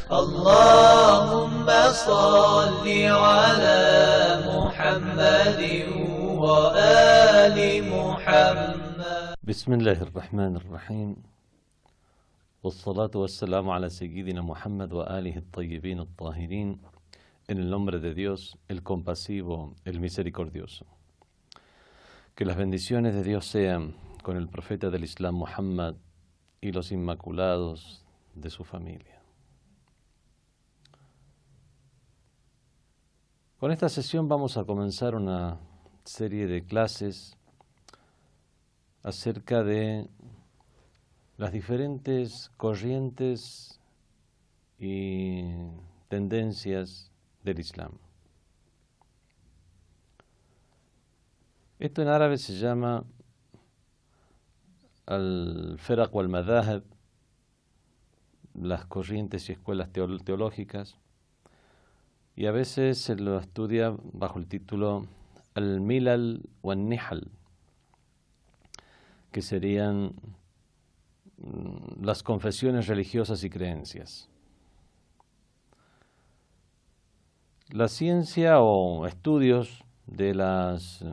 اللهم صل على محمد وآل محمد. بسم الله الرحمن الرحيم، والصلاة والسلام على سيدنا Muhammad وآله الطيبين الطاهرين, en el nombre de Dios, el compasivo, el misericordioso. Que las bendiciones de Dios sean con el profeta del Islam Muhammad y los inmaculados de su familia. Con esta sesión vamos a comenzar una serie de clases acerca de las diferentes corrientes y tendencias del Islam. Esto en árabe se llama al-Firaq wal-Madhahib, las corrientes y escuelas teológicas, y a veces se lo estudia bajo el título al-Milal wal-Nihal, que serían las confesiones religiosas y creencias. La ciencia o estudios de las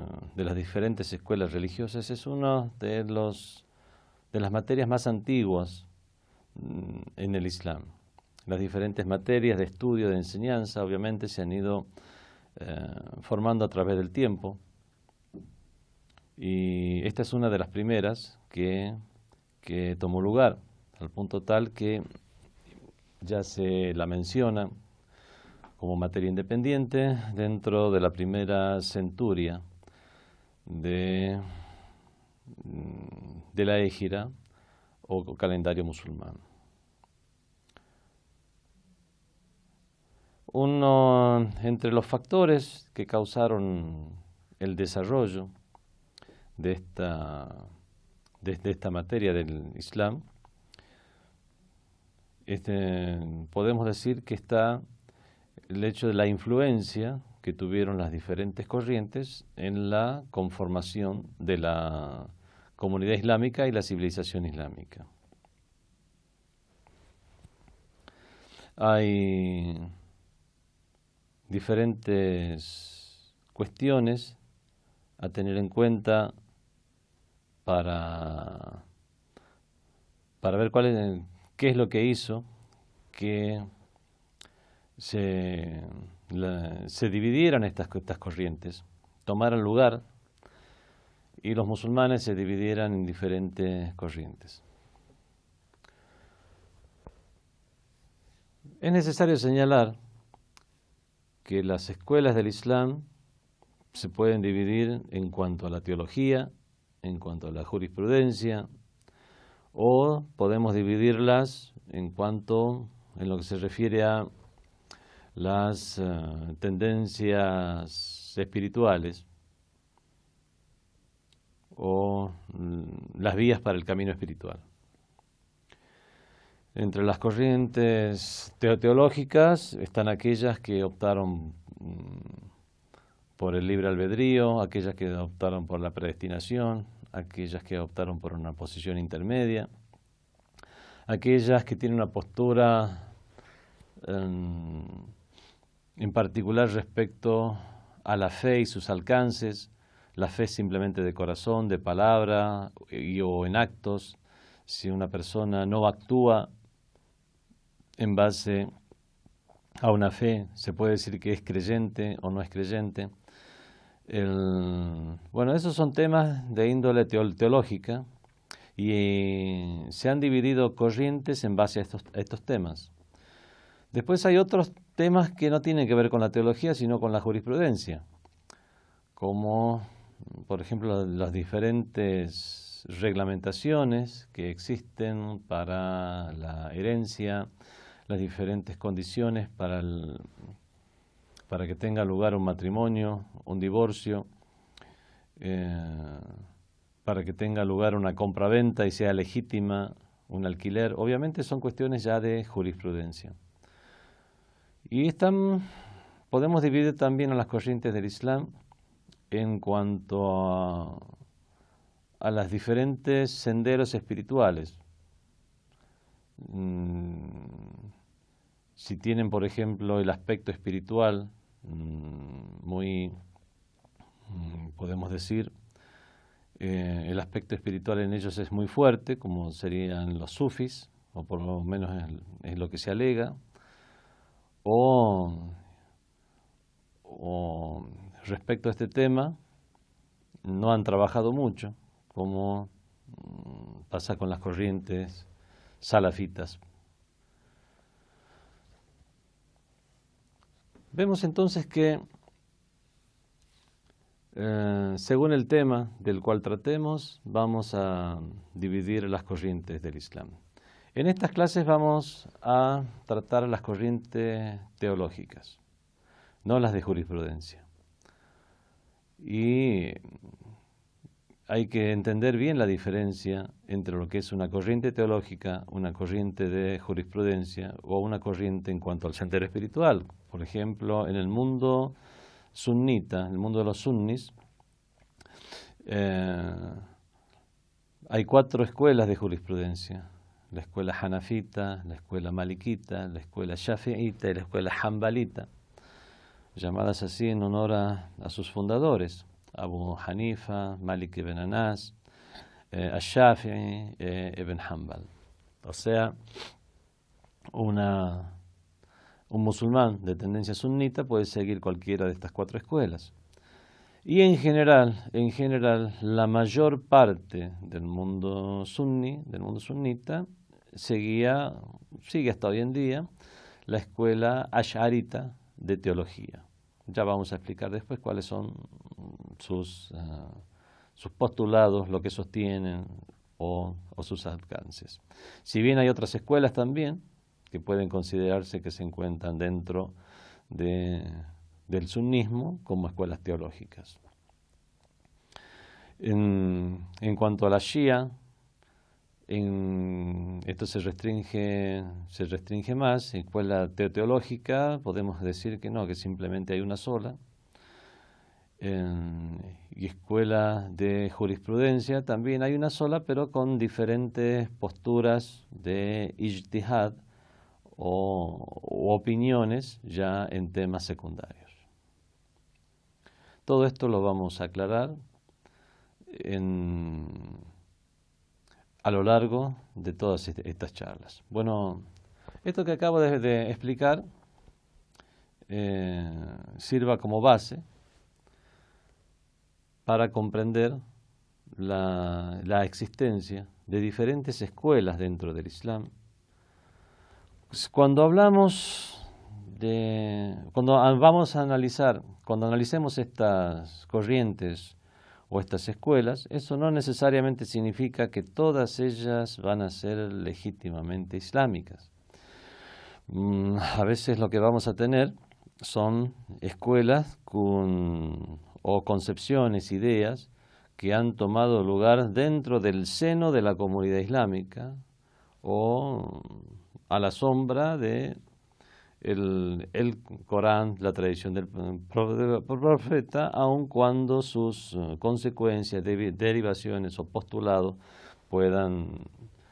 diferentes escuelas religiosas es una de las materias más antiguas en el Islam. Las diferentes materias de estudio, de enseñanza, obviamente se han ido formando a través del tiempo, y esta es una de las primeras que tomó lugar, al punto tal que ya se la menciona como materia independiente dentro de la primera centuria de la Égira o calendario musulmán. Uno entre los factores que causaron el desarrollo de esta materia del Islam, podemos decir que está el hecho de la influencia que tuvieron las diferentes corrientes en la conformación de la comunidad islámica y la civilización islámica. Hay diferentes cuestiones a tener en cuenta para ver qué es lo que hizo que se dividieran estas corrientes, tomaran lugar y los musulmanes se dividieran en diferentes corrientes. Es necesario señalar que las escuelas del Islam se pueden dividir en cuanto a la teología, en cuanto a la jurisprudencia, o podemos dividirlas en lo que se refiere a las tendencias espirituales o las vías para el camino espiritual. Entre las corrientes teológicas están aquellas que optaron por el libre albedrío, aquellas que optaron por la predestinación, aquellas que optaron por una posición intermedia, aquellas que tienen una postura en particular respecto a la fe y sus alcances, la fe simplemente de corazón, de palabra o en actos. Si una persona no actúa en base a una fe, se puede decir que es creyente o no es creyente. Bueno, esos son temas de índole teológica y se han dividido corrientes en base a estos temas. Después hay otros temas que no tienen que ver con la teología, sino con la jurisprudencia, como, por ejemplo, las diferentes reglamentaciones que existen para la herencia, las diferentes condiciones para que tenga lugar un matrimonio, un divorcio, para que tenga lugar una compraventa y sea legítima un alquiler. Obviamente son cuestiones ya de jurisprudencia. Y podemos dividir también a las corrientes del Islam en cuanto a los diferentes senderos espirituales. si tienen, por ejemplo, el aspecto espiritual podemos decir, el aspecto espiritual en ellos es muy fuerte, como serían los sufis, o por lo menos es lo que se alega, o respecto a este tema, no han trabajado mucho, como pasa con las corrientes salafitas. Vemos entonces que, según el tema del cual tratemos, vamos a dividir las corrientes del Islam. En estas clases vamos a tratar las corrientes teológicas, no las de jurisprudencia. Y hay que entender bien la diferencia entre lo que es una corriente teológica, una corriente de jurisprudencia o una corriente en cuanto al sendero espiritual. Por ejemplo, en el mundo sunnita, en el mundo de los sunnis, hay 4 escuelas de jurisprudencia: la escuela hanafita, la escuela malikita, la escuela shafi'ita y la escuela hanbalita, llamadas así en honor a sus fundadores, Abu Hanifa, Malik ibn Anas, Ash-Shafi'i, ibn Hanbal. O sea, un musulmán de tendencia sunnita puede seguir cualquiera de estas 4 escuelas. Y en general, la mayor parte del mundo sunnita, sigue hasta hoy en día la escuela ash'arita de teología. Ya vamos a explicar después cuáles son sus postulados, lo que sostienen o sus alcances. Si bien hay otras escuelas también que pueden considerarse que se encuentran dentro del sunnismo como escuelas teológicas. En cuanto a la Shia, esto se restringe más. En escuela teológica podemos decir que no, que simplemente hay una sola. Y escuela de jurisprudencia también hay una sola, pero con diferentes posturas de ijtihad o opiniones ya en temas secundarios. Todo esto lo vamos a aclarar a lo largo de todas estas charlas. Bueno, esto que acabo de explicar sirva como base para comprender la existencia de diferentes escuelas dentro del Islam. Cuando analicemos estas corrientes o estas escuelas, eso no necesariamente significa que todas ellas van a ser legítimamente islámicas. A veces lo que vamos a tener son escuelas o concepciones, ideas que han tomado lugar dentro del seno de la comunidad islámica o a la sombra de el Corán, la tradición del profeta, aun cuando sus consecuencias, derivaciones o postulados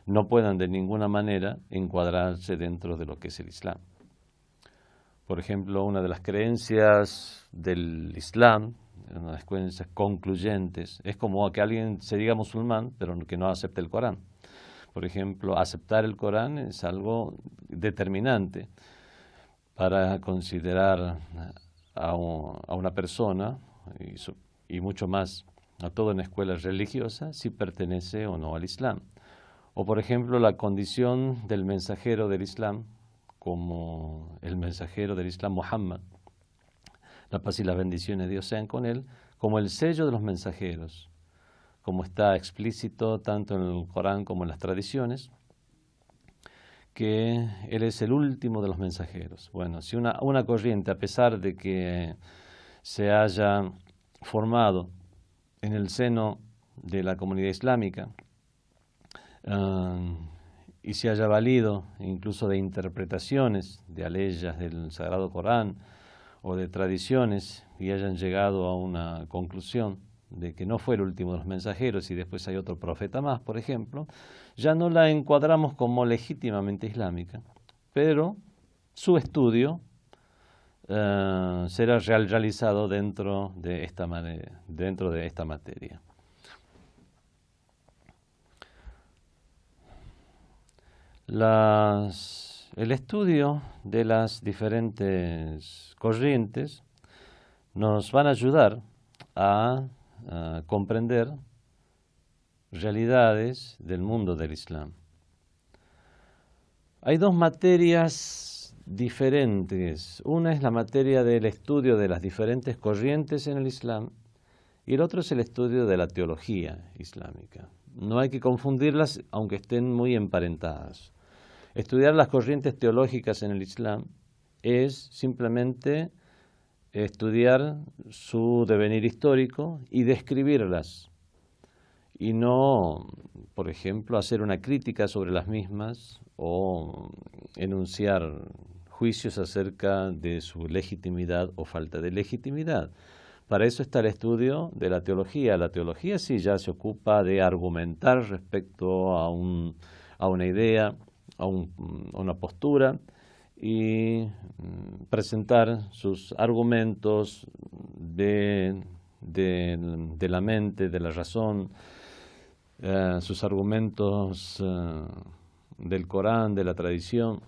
no puedan de ninguna manera encuadrarse dentro de lo que es el Islam. Por ejemplo, una de las creencias del Islam, una de las creencias concluyentes, es como que alguien se diga musulmán, pero que no acepte el Corán. Por ejemplo, aceptar el Corán es algo determinante para considerar a una persona, y mucho más a toda una escuela religiosa, si pertenece o no al Islam. O, por ejemplo, la condición del mensajero del Islam, como el mensajero del Islam, Muhammad, la paz y las bendiciones de Dios sean con él, como el sello de los mensajeros, como está explícito tanto en el Corán como en las tradiciones, que él es el último de los mensajeros. Bueno, si una corriente, a pesar de que se haya formado en el seno de la comunidad islámica y se haya valido incluso de interpretaciones de aleyas del Sagrado Corán o de tradiciones y hayan llegado a una conclusión de que no fue el último de los mensajeros y después hay otro profeta más, por ejemplo, ya no la encuadramos como legítimamente islámica, pero su estudio será realizado dentro de esta materia. El estudio de las diferentes corrientes nos van a ayudar a comprender realidades del mundo del Islam. Hay dos materias diferentes. Una es la materia del estudio de las diferentes corrientes en el Islam y el otro es el estudio de la teología islámica. No hay que confundirlas, aunque estén muy emparentadas. Estudiar las corrientes teológicas en el Islam es simplemente estudiar su devenir histórico y describirlas, y no, por ejemplo, hacer una crítica sobre las mismas o enunciar juicios acerca de su legitimidad o falta de legitimidad. Para eso está el estudio de la teología. La teología sí ya se ocupa de argumentar respecto a una idea, a una postura, y presentar sus argumentos de la mente, de la razón, sus argumentos del Corán, de la tradición,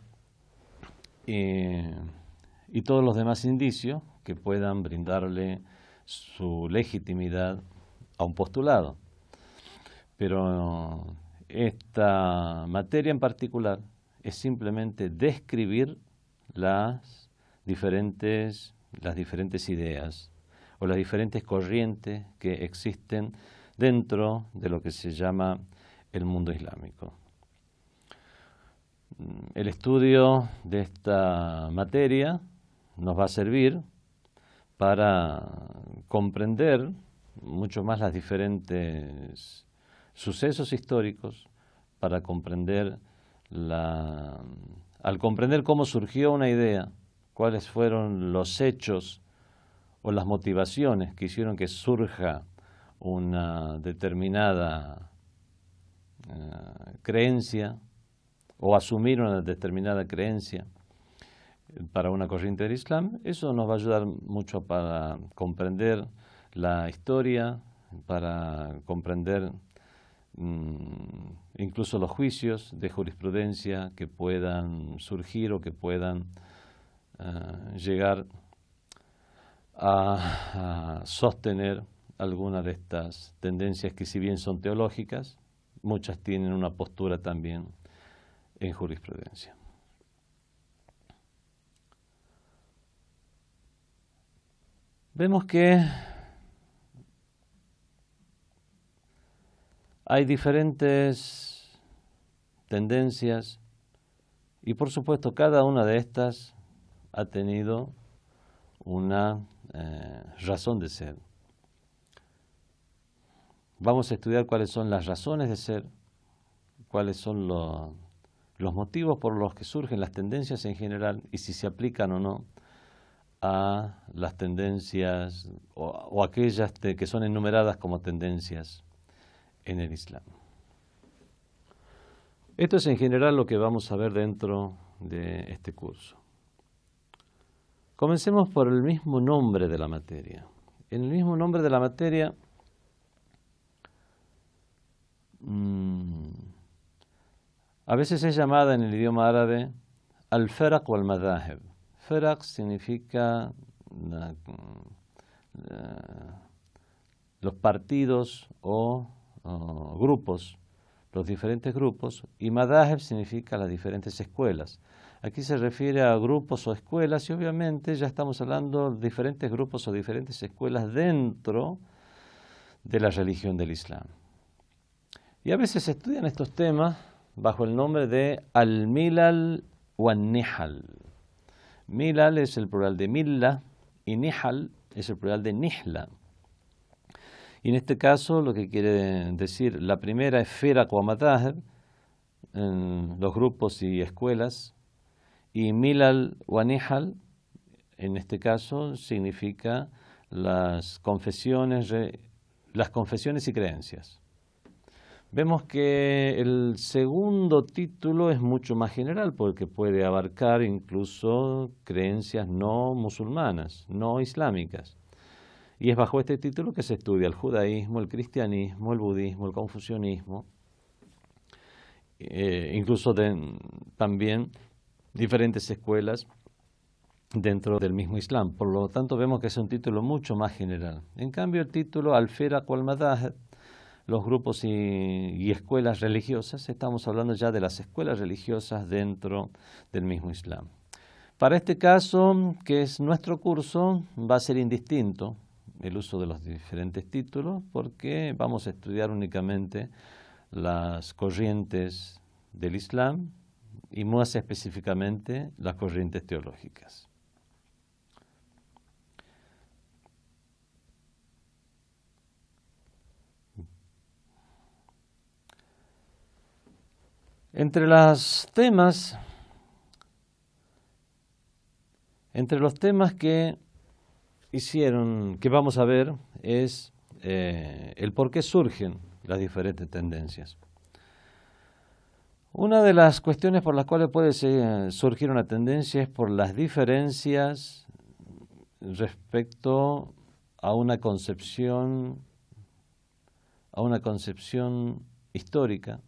y todos los demás indicios que puedan brindarle su legitimidad a un postulado. Pero esta materia en particular es simplemente describir las diferentes ideas o las diferentes corrientes que existen dentro de lo que se llama el mundo islámico. El estudio de esta materia nos va a servir para comprender mucho más los diferentes sucesos históricos, para comprender al comprender cómo surgió una idea, cuáles fueron los hechos o las motivaciones que hicieron que surja una determinada creencia o asumir una determinada creencia para una corriente del Islam, eso nos va a ayudar mucho para comprender la historia, para comprender incluso los juicios de jurisprudencia que puedan surgir o que puedan llegar a sostener alguna de estas tendencias que, si bien son teológicas, muchas tienen una postura también en jurisprudencia. Vemos que hay diferentes tendencias y, por supuesto, cada una de estas ha tenido una razón de ser. Vamos a estudiar cuáles son las razones de ser, cuáles son los motivos por los que surgen las tendencias en general y si se aplican o no a las tendencias o aquellas que son enumeradas como tendencias en el Islam. Esto es en general lo que vamos a ver dentro de este curso. Comencemos por el mismo nombre de la materia. En el mismo nombre de la materia a veces es llamada en el idioma árabe al-Firaq o al-Madahib. Firaq significa los partidos o grupos, los diferentes grupos, y Madahib significa las diferentes escuelas. Aquí se refiere a grupos o escuelas y obviamente ya estamos hablando de diferentes grupos o diferentes escuelas dentro de la religión del Islam. Y a veces se estudian estos temas bajo el nombre de al-Milal o al-Nihal. Milal es el plural de Milla y Nihal es el plural de Nihla. Y en este caso lo que quiere decir, la primera es Firaq o Madahib, los grupos y escuelas, y Milal o Nihal, en este caso, significa las confesiones y creencias. Vemos que el segundo título es mucho más general porque puede abarcar incluso creencias no musulmanas, no islámicas. Y es bajo este título que se estudia el judaísmo, el cristianismo, el budismo, el confucianismo, incluso también diferentes escuelas dentro del mismo Islam. Por lo tanto, vemos que es un título mucho más general. En cambio, el título Al-Firaq wal-Madahib, los grupos y escuelas religiosas, estamos hablando ya de las escuelas religiosas dentro del mismo Islam. Para este caso, que es nuestro curso, va a ser indistinto el uso de los diferentes títulos porque vamos a estudiar únicamente las corrientes del Islam y más específicamente las corrientes teológicas. Entre los temas que vamos a ver es el por qué surgen las diferentes tendencias. Una de las cuestiones por las cuales puede surgir una tendencia es por las diferencias respecto a una concepción histórica.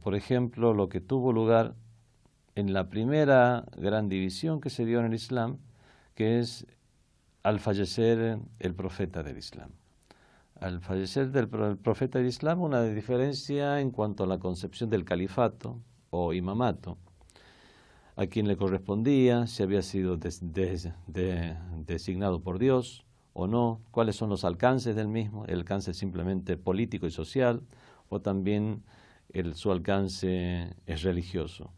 Por ejemplo, lo que tuvo lugar en la primera gran división que se dio en el Islam, que es al fallecer el profeta del Islam. Al fallecer del profeta del Islam, una diferencia en cuanto a la concepción del califato o imamato, a quién le correspondía, si había sido designado por Dios o no, cuáles son los alcances del mismo, el alcance simplemente político y social, o también su alcance es religioso,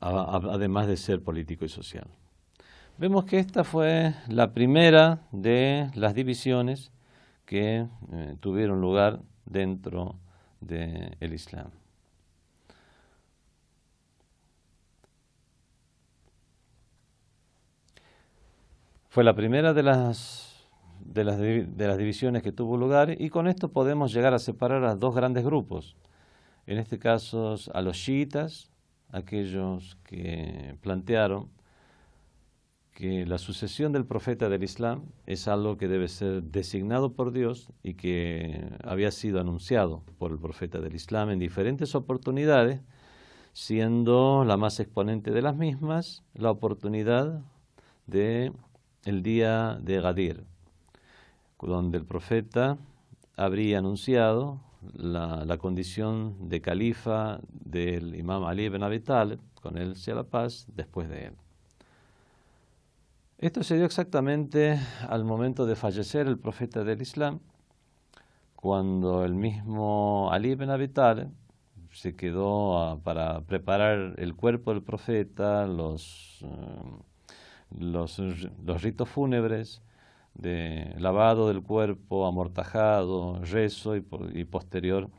además de ser político y social. Vemos que esta fue la primera de las divisiones que tuvieron lugar dentro del Islam. Fue la primera de las divisiones que tuvo lugar y con esto podemos llegar a separar a dos grandes grupos. En este caso a los chiitas, aquellos que plantearon que la sucesión del profeta del Islam es algo que debe ser designado por Dios y que había sido anunciado por el profeta del Islam en diferentes oportunidades, siendo la más exponente de las mismas la oportunidad del día de Gadir, donde el profeta habría anunciado la condición de califa del imam Ali ibn Abi Talib, con él sea la paz, después de él. Esto se dio exactamente al momento de fallecer el profeta del Islam, cuando el mismo Ali ibn Abi Talib se quedó para preparar el cuerpo del profeta, los ritos fúnebres de lavado del cuerpo, amortajado, rezo y posterior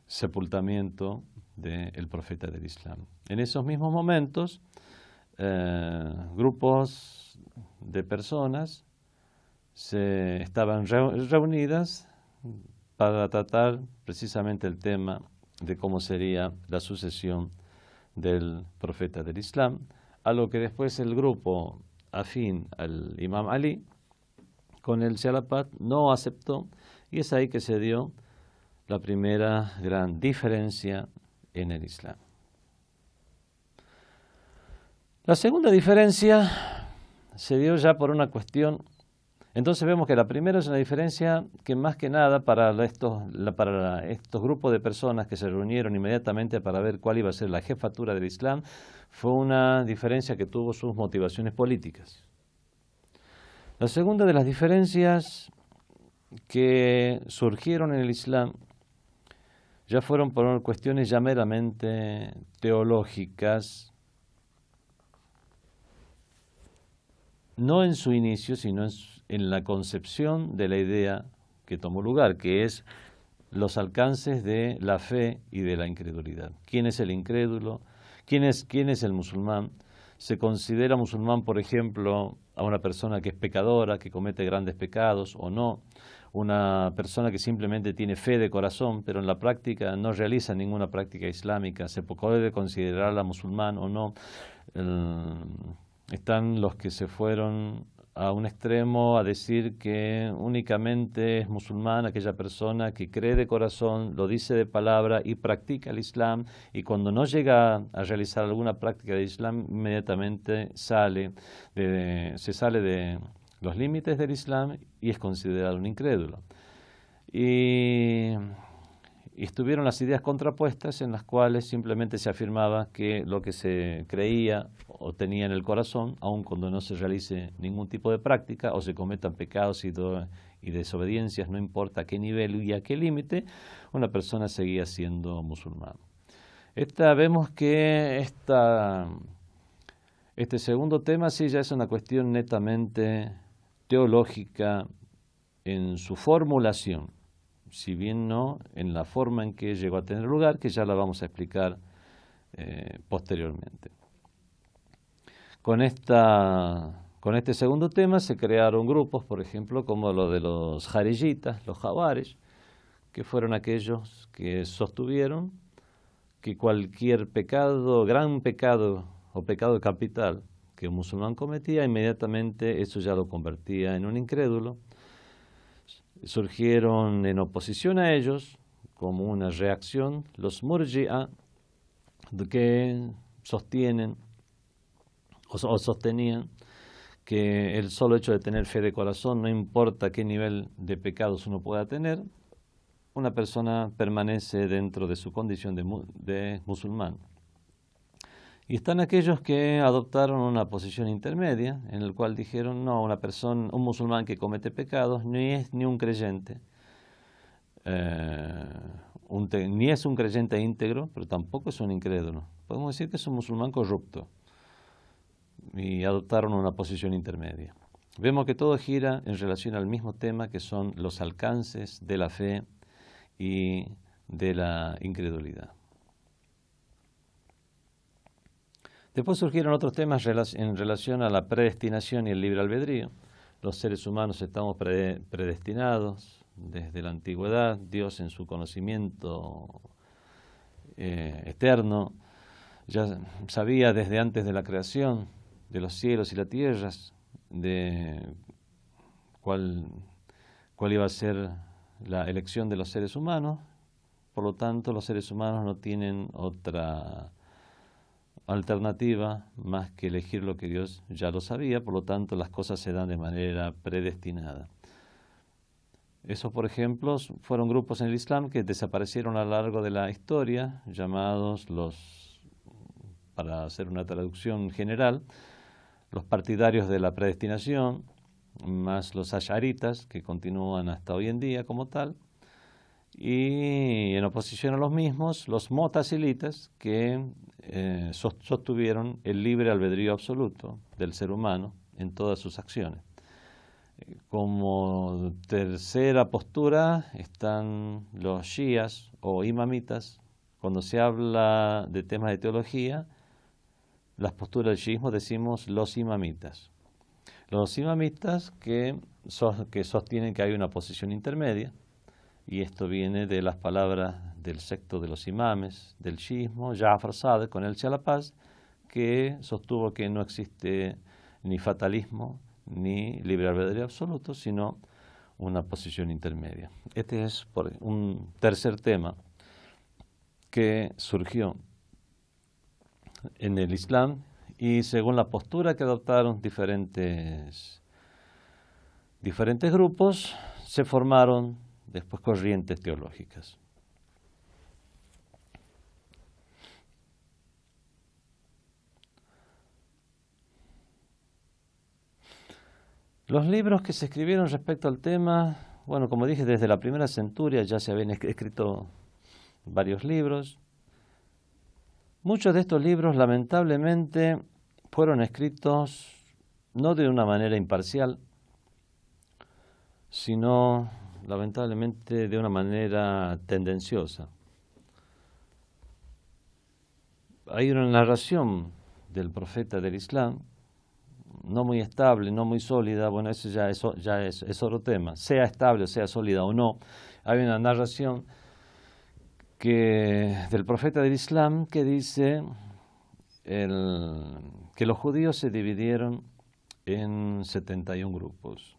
sepultamiento del profeta del Islam. En esos mismos momentos, grupos de personas estaban reunidas para tratar precisamente el tema de cómo sería la sucesión del profeta del Islam, a lo que después el grupo afín al imam Ali, con el Shalapat, no aceptó, y es ahí que se dio la primera gran diferencia en el Islam. La segunda diferencia se dio ya por una cuestión. Entonces vemos que la primera es una diferencia que más que nada para estos grupos de personas que se reunieron inmediatamente para ver cuál iba a ser la jefatura del Islam, fue una diferencia que tuvo sus motivaciones políticas. La segunda de las diferencias que surgieron en el Islam ya fueron por cuestiones ya meramente teológicas, no en su inicio, sino en la concepción de la idea que tomó lugar, que es los alcances de la fe y de la incredulidad. ¿Quién es el incrédulo? ¿Quién es el musulmán? ¿Se considera musulmán, por ejemplo, a una persona que es pecadora, que comete grandes pecados o no? una persona que simplemente tiene fe de corazón, pero en la práctica no realiza ninguna práctica islámica, se puede considerarla musulmán o no. Están los que se fueron a un extremo a decir que únicamente es musulmán aquella persona que cree de corazón, lo dice de palabra y practica el Islam, y cuando no llega a realizar alguna práctica de Islam, inmediatamente se sale de los límites del Islam y es considerado un incrédulo. Y estuvieron las ideas contrapuestas en las cuales simplemente se afirmaba que lo que se creía o tenía en el corazón, aun cuando no se realice ningún tipo de práctica o se cometan pecados y desobediencias, no importa a qué nivel y a qué límite, una persona seguía siendo musulmán. Vemos que este segundo tema sí ya es una cuestión netamente teológica en su formulación, si bien no en la forma en que llegó a tener lugar, que ya la vamos a explicar posteriormente. Con este segundo tema se crearon grupos, por ejemplo, como lo de los jariyitas, los jawares, que fueron aquellos que sostuvieron que cualquier pecado, gran pecado o pecado capital que un musulmán cometía, inmediatamente eso ya lo convertía en un incrédulo. Surgieron en oposición a ellos, como una reacción, los murji'a, que sostenían que el solo hecho de tener fe de corazón, no importa qué nivel de pecados uno pueda tener, una persona permanece dentro de su condición de musulmán. Y están aquellos que adoptaron una posición intermedia, en el cual dijeron, no, un musulmán que comete pecados ni es ni un creyente, ni es un creyente íntegro, pero tampoco es un incrédulo. Podemos decir que es un musulmán corrupto. Y adoptaron una posición intermedia. Vemos que todo gira en relación al mismo tema, que son los alcances de la fe y de la incredulidad. Después surgieron otros temas en relación a la predestinación y el libre albedrío. Los seres humanos estamos predestinados desde la antigüedad. Dios, en su conocimiento eterno, ya sabía desde antes de la creación de los cielos y las tierras de cuál iba a ser la elección de los seres humanos. Por lo tanto, los seres humanos no tienen otra alternativa más que elegir lo que Dios ya lo sabía. Por lo tanto, las cosas se dan de manera predestinada. Esos, por ejemplo, fueron grupos en el Islam que desaparecieron a lo largo de la historia, llamados para hacer una traducción general, los partidarios de la predestinación, más los ash'aritas, que continúan hasta hoy en día como tal, y en oposición a los mismos, los mu'tazilitas, que sostuvieron el libre albedrío absoluto del ser humano en todas sus acciones. Como tercera postura están los shias o imamitas. Cuando se habla de temas de teología, las posturas del shiismo decimos los imamitas. Los imamitas que sostienen que hay una posición intermedia, y esto viene de las palabras del secto de los imames del shiismo, Ja'far Sadiq, con él sea la paz, que sostuvo que no existe ni fatalismo ni libre albedrío absoluto, sino una posición intermedia. Este es un tercer tema que surgió en el Islam, y según la postura que adoptaron diferentes grupos, se formaron después corrientes teológicas. Los libros que se escribieron respecto al tema, bueno, como dije, desde la primera centuria ya se habían escrito varios libros. Muchos de estos libros, lamentablemente, fueron escritos no de una manera imparcial, sino, lamentablemente, de una manera tendenciosa. Hay una narración del profeta del Islam, no muy estable, no muy sólida, bueno, eso ya es otro tema. Sea estable o sea sólida o no, hay una narración del profeta del Islam que dice que los judíos se dividieron en 71 grupos,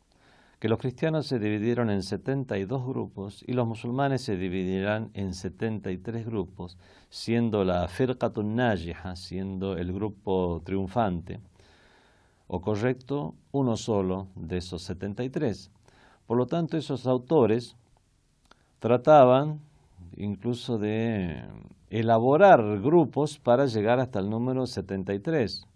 que los cristianos se dividieron en 72 grupos y los musulmanes se dividirán en 73 grupos, siendo la firqatun najiha, siendo el grupo triunfante, o correcto, uno solo de esos 73. Por lo tanto, esos autores trataban incluso de elaborar grupos para llegar hasta el número 73.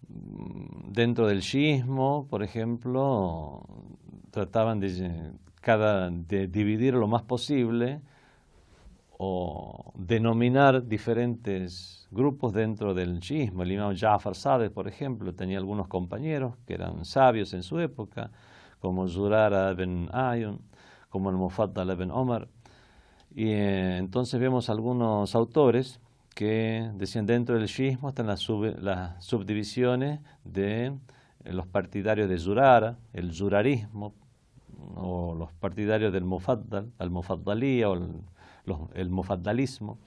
Dentro del shiismo, por ejemplo, trataban de dividir lo más posible o denominar diferentes grupos dentro del shiismo. El imam Ja'far Sadiq, por ejemplo, tenía algunos compañeros que eran sabios en su época, como Zurara ibn Ayun, como el Mufaddal ibn Omar. Y entonces vemos algunos autores que decían dentro del shiismo están las subdivisiones de los partidarios de Zurara, el zurarismo, o los partidarios del Mufaddal, al Mufaddalía, o el mufaddalismo.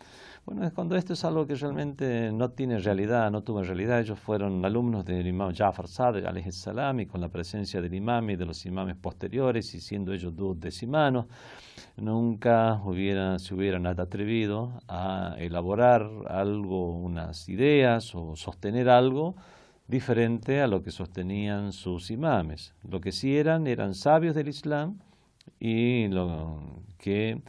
Bueno, es cuando esto es algo que realmente no tiene realidad, no tuvo realidad. Ellos fueron alumnos del imam Ja'far Sadiq, alayhi salam, y con la presencia del imam y de los imames posteriores, y siendo ellos duodecimanos, nunca se hubieran atrevido a elaborar algo, unas ideas o sostener algo diferente a lo que sostenían sus imames. Lo que sí eran sabios del Islam y lo que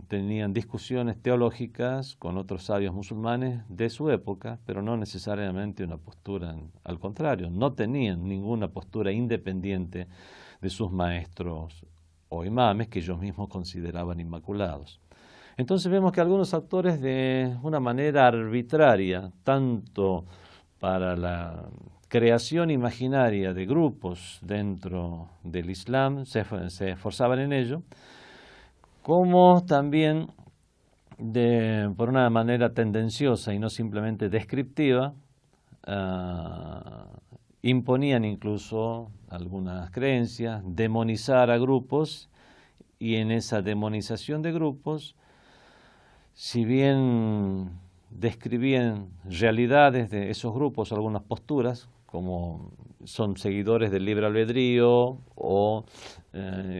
tenían discusiones teológicas con otros sabios musulmanes de su época, pero no necesariamente una postura, al contrario, no tenían ninguna postura independiente de sus maestros o imames que ellos mismos consideraban inmaculados. Entonces vemos que algunos autores de una manera arbitraria, tanto para la creación imaginaria de grupos dentro del Islam, se esforzaban en ello, como también por una manera tendenciosa y no simplemente descriptiva, imponían incluso algunas creencias, demonizar a grupos, y en esa demonización de grupos, si bien describían realidades de esos grupos, algunas posturas, como son seguidores del libre albedrío o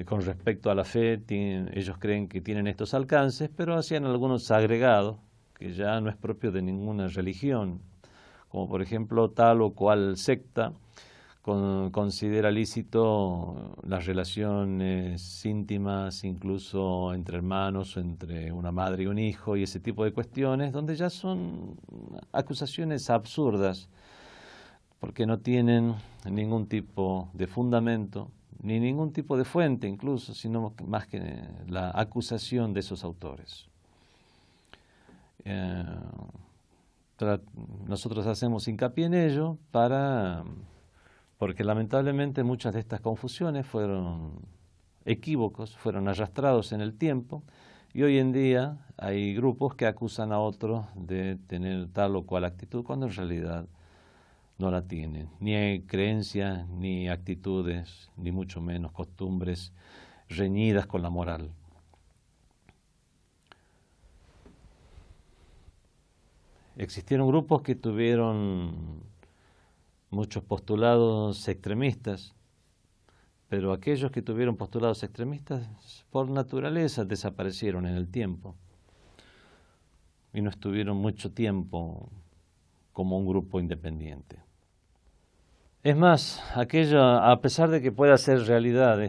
con respecto a la fe, ellos creen que tienen estos alcances, pero hacían algunos agregados que ya no es propio de ninguna religión, como por ejemplo tal o cual secta considera lícito las relaciones íntimas, incluso entre hermanos, o entre una madre y un hijo, y ese tipo de cuestiones, donde ya son acusaciones absurdas, porque no tienen ningún tipo de fundamento, ni ningún tipo de fuente incluso, sino más que la acusación de esos autores. Nosotros hacemos hincapié en ello porque lamentablemente muchas de estas confusiones fueron equívocos, fueron arrastrados en el tiempo, y hoy en día hay grupos que acusan a otros de tener tal o cual actitud, cuando en realidad no la tienen. Ni hay creencias, ni actitudes, ni mucho menos costumbres reñidas con la moral. Existieron grupos que tuvieron muchos postulados extremistas, pero aquellos que tuvieron postulados extremistas por naturaleza desaparecieron en el tiempo y no estuvieron mucho tiempo como un grupo independiente. Es más, a pesar de que pueda ser realidad,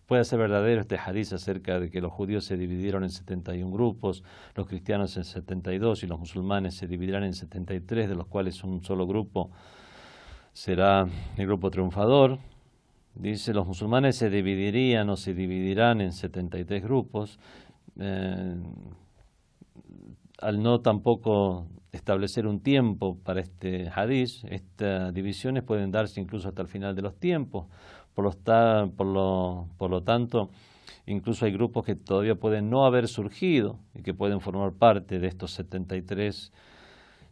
pueda ser verdadero este hadiz acerca de que los judíos se dividieron en 71 grupos, los cristianos en 72 y los musulmanes se dividirán en 73, de los cuales un solo grupo será el grupo triunfador. Dice, los musulmanes se dividirían o se dividirán en 73 grupos, al no tampoco establecer un tiempo para este hadiz. Estas divisiones pueden darse incluso hasta el final de los tiempos, por lo tanto, incluso hay grupos que todavía pueden no haber surgido y que pueden formar parte de estos 73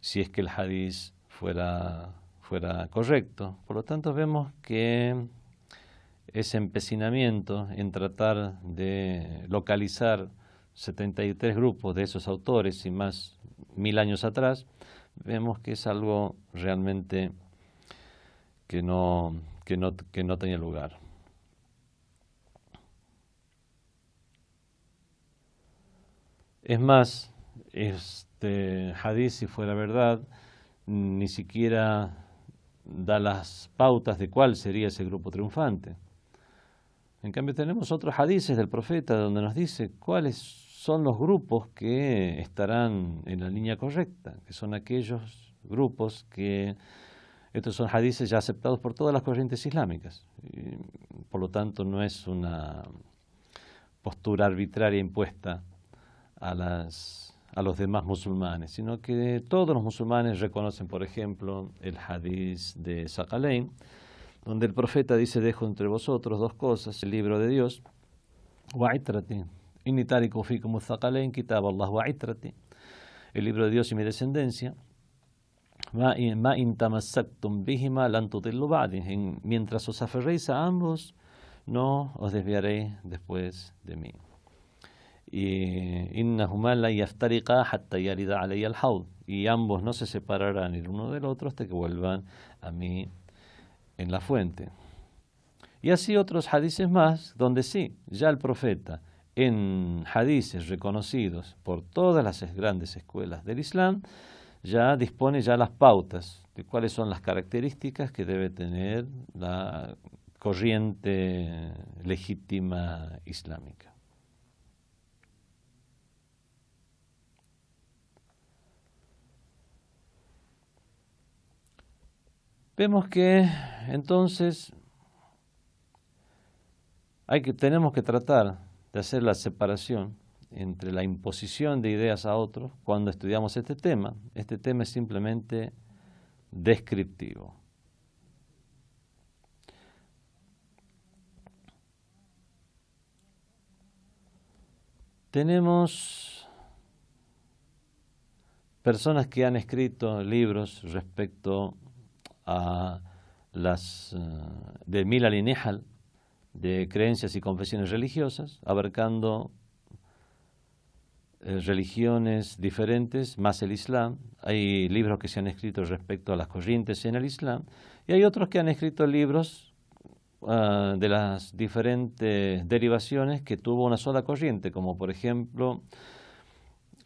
si es que el hadiz fuera correcto. Por lo tanto, vemos que ese empecinamiento en tratar de localizar 73 grupos de esos autores y más 1000 años atrás, vemos que es algo realmente que no tenía lugar. Es más, este hadith, si fuera verdad, ni siquiera da las pautas de cuál sería ese grupo triunfante. En cambio, tenemos otros hadices del profeta donde nos dice cuáles son los grupos que estarán en la línea correcta, que son aquellos grupos que, estos son hadices ya aceptados por todas las corrientes islámicas. Y, por lo tanto, no es una postura arbitraria impuesta a los demás musulmanes, sino que todos los musulmanes reconocen, por ejemplo, el hadiz de Saqalain, donde el profeta dice: dejo entre vosotros dos cosas, el libro de Dios, wa'itrati, inni tariku fikum Saqalain, kitab Allah wa'itrati, el libro de Dios y mi descendencia, ma in tamassaktum bihima lan tudillu ba'di, mientras os aferréis a ambos, no os desviaréis después de mí. Y innahuma la yaftariqa hatta yarida alayya al-hawd, y ambos no se separarán el uno del otro hasta que vuelvan a mí en la fuente. Y así otros hadices más, donde sí, ya el profeta, en hadices reconocidos por todas las grandes escuelas del Islam, ya dispone ya las pautas de cuáles son las características que debe tener la corriente legítima islámica. Vemos que entonces tenemos que tratar de hacer la separación entre la imposición de ideas a otros cuando estudiamos este tema. Este tema es simplemente descriptivo. Tenemos personas que han escrito libros respecto a las de Milal y Nihal, de creencias y confesiones religiosas, abarcando religiones diferentes, más el Islam. Hay libros que se han escrito respecto a las corrientes en el Islam, y hay otros que han escrito libros de las diferentes derivaciones que tuvo una sola corriente, como por ejemplo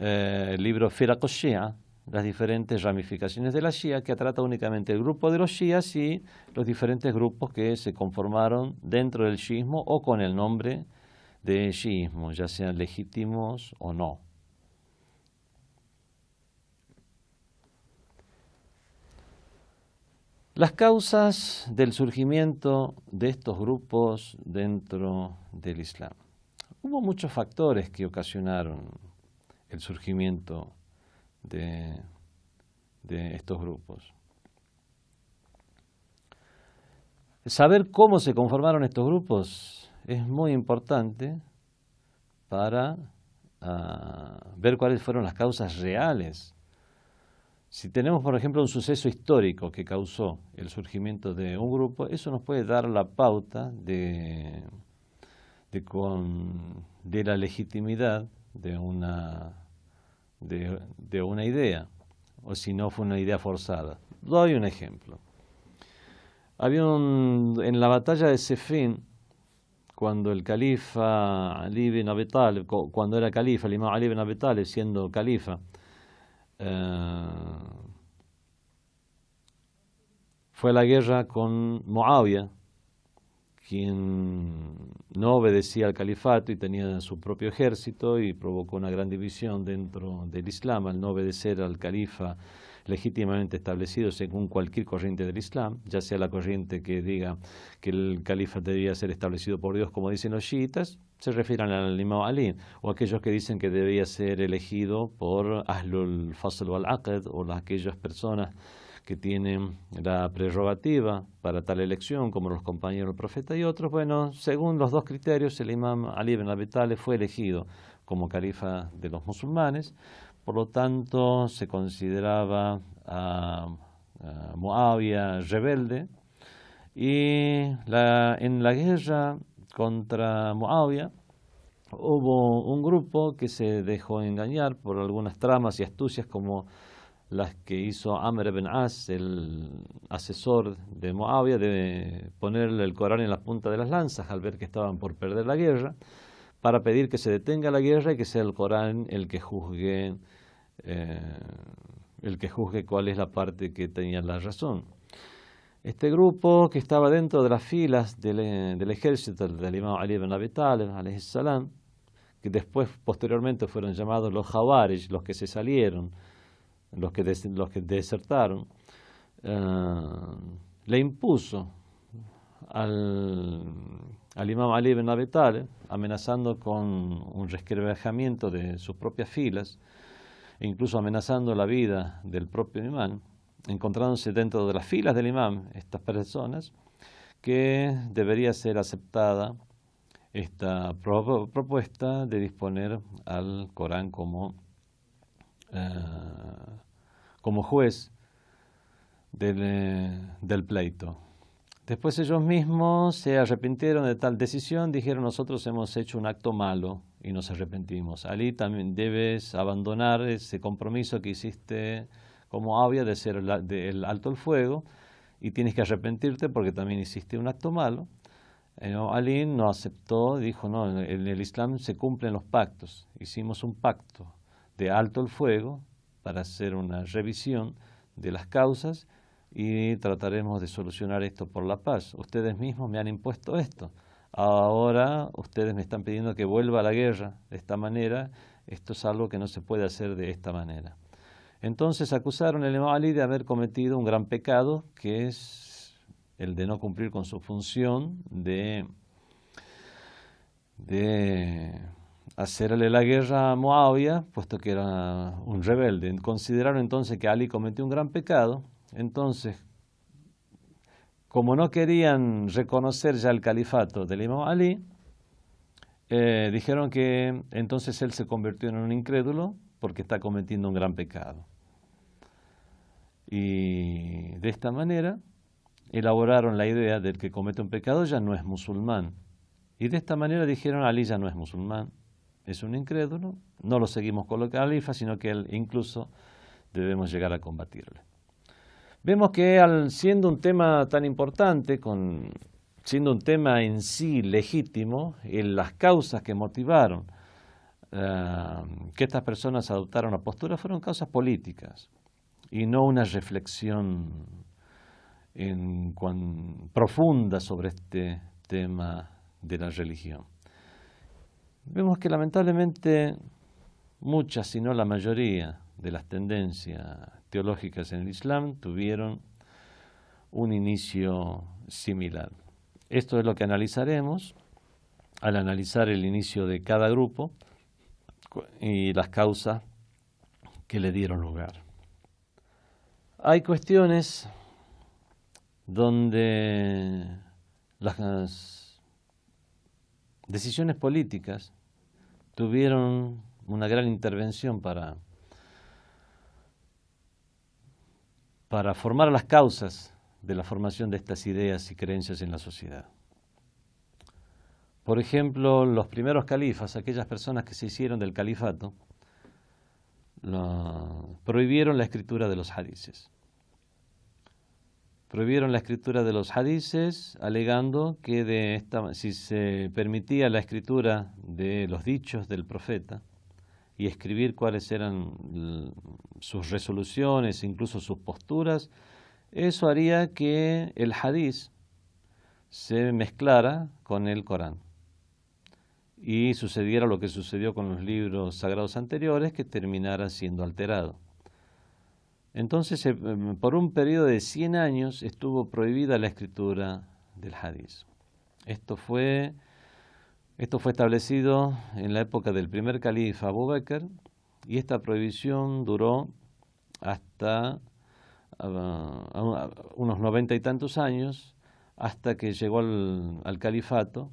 el libro Firaq al-Shia, las diferentes ramificaciones de la Shia, que trata únicamente el grupo de los Shias y los diferentes grupos que se conformaron dentro del shiismo o con el nombre de shiismo, ya sean legítimos o no. Las causas del surgimiento de estos grupos dentro del Islam. Hubo muchos factores que ocasionaron el surgimiento de estos grupos. Saber cómo se conformaron estos grupos es muy importante para ver cuáles fueron las causas reales. Si tenemos, por ejemplo, un suceso histórico que causó el surgimiento de un grupo, eso nos puede dar la pauta de la legitimidad de una idea, o si no fue una idea forzada. Doy un ejemplo. En la batalla de Siffin, cuando el califa Ali ibn Abi Talib, cuando era califa, el imam Ali ibn Abi Talib siendo califa, fue a la guerra con Muawiyah, quien no obedecía al califato y tenía su propio ejército, y provocó una gran división dentro del Islam al no obedecer al califa legítimamente establecido según cualquier corriente del Islam, ya sea la corriente que diga que el califa debía ser establecido por Dios, como dicen los chiitas, se refieren al imam Ali, o aquellos que dicen que debía ser elegido por Ahlul Fasl wal Aqd, o aquellas personas que tienen la prerrogativa para tal elección, como los compañeros del profeta y otros. Bueno, según los dos criterios, el imam Ali ibn Abi Talib fue elegido como califa de los musulmanes. Por lo tanto, se consideraba Muawiyah rebelde, y en la guerra contra Muawiyah hubo un grupo que se dejó engañar por algunas tramas y astucias como las que hizo Amr ibn As, el asesor de Muawiyah, de ponerle el Corán en la punta de las lanzas al ver que estaban por perder la guerra, para pedir que se detenga la guerra y que sea el Corán el que juzgue cuál es la parte que tenía la razón. Este grupo, que estaba dentro de las filas del ejército del imam Ali ibn Abi Talib, alayhi salam, que después, posteriormente, fueron llamados los Jawarij, los que se salieron, los que desertaron, le impuso al imam Ali ibn Abi Talib, amenazando con un resquebrajamiento de sus propias filas, e incluso amenazando la vida del propio imam, encontrándose dentro de las filas del imam estas personas, que debería ser aceptada esta propuesta de disponer al Corán como juez del pleito. Después ellos mismos se arrepintieron de tal decisión, dijeron: nosotros hemos hecho un acto malo y nos arrepentimos. Ali, también debes abandonar ese compromiso que hiciste como Muawiyah de ser el alto el fuego, y tienes que arrepentirte porque también hiciste un acto malo. Ali no aceptó, dijo: no, en el Islam se cumplen los pactos. Hicimos un pacto de alto el fuego para hacer una revisión de las causas y trataremos de solucionar esto por la paz. Ustedes mismos me han impuesto esto. Ahora ustedes me están pidiendo que vuelva a la guerra de esta manera. Esto es algo que no se puede hacer de esta manera. Entonces acusaron al imam Ali de haber cometido un gran pecado, que es el de no cumplir con su función de hacerle la guerra a Muawiyah, puesto que era un rebelde. Consideraron entonces que Ali cometió un gran pecado. Entonces, como no querían reconocer ya el califato del imam Ali, dijeron que entonces él se convirtió en un incrédulo porque está cometiendo un gran pecado. Y de esta manera elaboraron la idea del que comete un pecado ya no es musulmán. Y de esta manera dijeron: Ali ya no es musulmán, es un incrédulo, no lo seguimos con el califa, sino que él incluso debemos llegar a combatirle. Vemos que siendo un tema tan importante, siendo un tema en sí legítimo, las causas que motivaron que estas personas adoptaron la postura fueron causas políticas y no una reflexión profunda sobre este tema de la religión. Vemos que lamentablemente muchas, si no la mayoría, de las tendencias teológicas en el Islam tuvieron un inicio similar. Esto es lo que analizaremos al analizar el inicio de cada grupo y las causas que le dieron lugar. Hay cuestiones donde las decisiones políticas tuvieron una gran intervención para formar las causas de la formación de estas ideas y creencias en la sociedad. Por ejemplo, los primeros califas, aquellas personas que se hicieron del califato, prohibieron la escritura de los hadices. Prohibieron la escritura de los hadices, alegando que si se permitía la escritura de los dichos del profeta y escribir cuáles eran sus resoluciones, incluso sus posturas, eso haría que el hadiz se mezclara con el Corán y sucediera lo que sucedió con los libros sagrados anteriores, que terminara siendo alterado. Entonces, por un periodo de 100 años estuvo prohibida la escritura del hadiz. Esto fue establecido en la época del primer califa Abu Bakr, y esta prohibición duró hasta unos 90 y tantos años, hasta que llegó al califato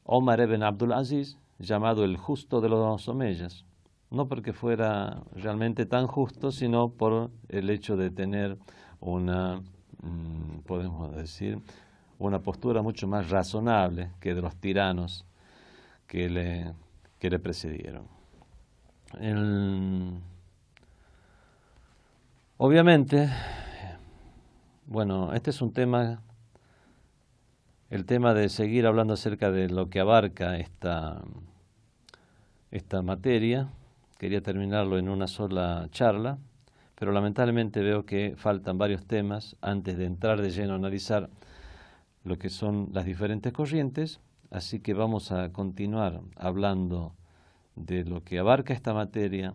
Omar ibn Abdul Aziz, llamado el justo de los omeyas, no porque fuera realmente tan justo, sino por el hecho de tener una, podemos decir, una postura mucho más razonable que de los tiranos que le precedieron. Obviamente, bueno, este es un tema, el tema de seguir hablando acerca de lo que abarca esta materia. Quería terminarlo en una sola charla, pero lamentablemente veo que faltan varios temas antes de entrar de lleno a analizar lo que son las diferentes corrientes, así que vamos a continuar hablando de lo que abarca esta materia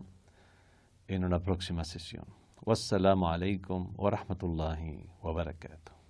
en una próxima sesión. Wassalamu alaikum wa rahmatullahi wa barakatuh.